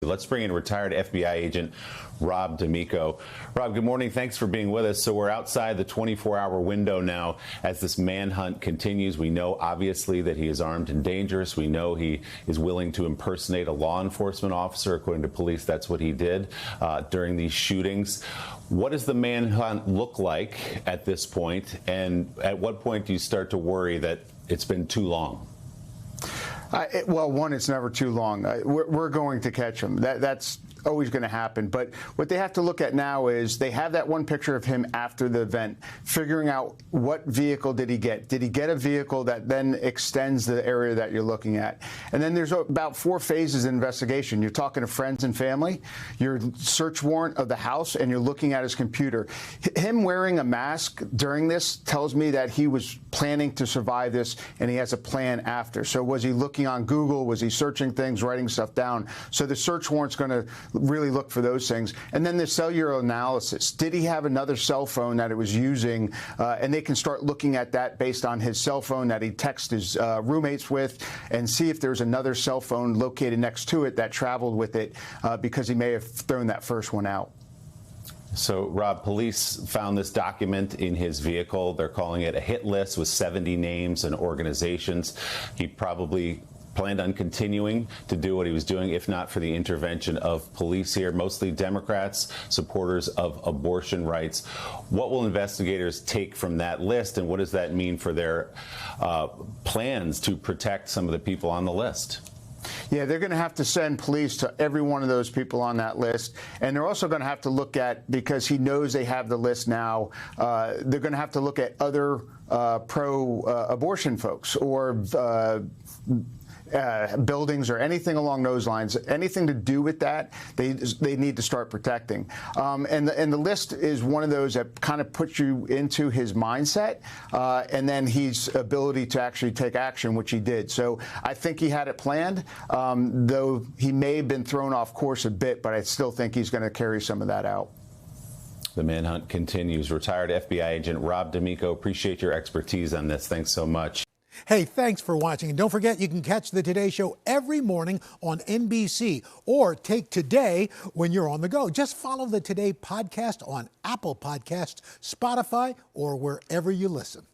Let's bring in retired FBI agent Rob D'Amico. Rob, good morning. Thanks for being with us. So we're outside the 24-hour window now as this manhunt continues. We know, obviously, that he is armed and dangerous. We know he is willing to impersonate a law enforcement officer. According to police, that's what he did during these shootings. What does the manhunt look like at this point? And at what point do you start to worry that it's been too long? Well, one, it's never too long. We're going to catch him. That's always going to happen. But what they have to look at now is they have that one picture of him after the event, figuring out what vehicle did he get. Did he get a vehicle that then extends the area that you're looking at? And then there's about 4 phases of investigation. You're talking to friends and family, your search warrant of the house, and you're looking at his computer. Him wearing a mask during this tells me that he was planning to survive this, and he has a plan after. So was he looking on Google? Was he searching things, writing stuff down? So the search warrant's going to really look for those things. And then the cellular analysis. Did he have another cell phone that he was using? And they can start looking at that based on his cell phone that he texted his roommates with and see if there's another cell phone located next to it that traveled with it because he may have thrown that first one out. So, Rob, police found this document in his vehicle. They're calling it a hit list with 70 names and organizations. He probably planned on continuing to do what he was doing, if not for the intervention of police here, mostly Democrats, supporters of abortion rights. What will investigators take from that list, and what does that mean for their plans to protect some of the people on the list? Yeah, they're going to have to send police to every one of those people on that list. And they're also going to have to look at, because he knows they have the list now, they're going to have to look at other pro-abortion folks or buildings or anything along those lines, anything to do with that, they need to start protecting. And the list is one of those that kind of puts you into his mindset and then his ability to actually take action, which he did. So I think he had it planned, though he may have been thrown off course a bit, but I still think he's going to carry some of that out. The manhunt continues. Retired FBI agent Rob D'Amico, appreciate your expertise on this. Thanks so much. Hey, thanks for watching. And don't forget, you can catch the Today Show every morning on NBC or take Today when you're on the go. Just follow the Today podcast on Apple Podcasts, Spotify, or wherever you listen.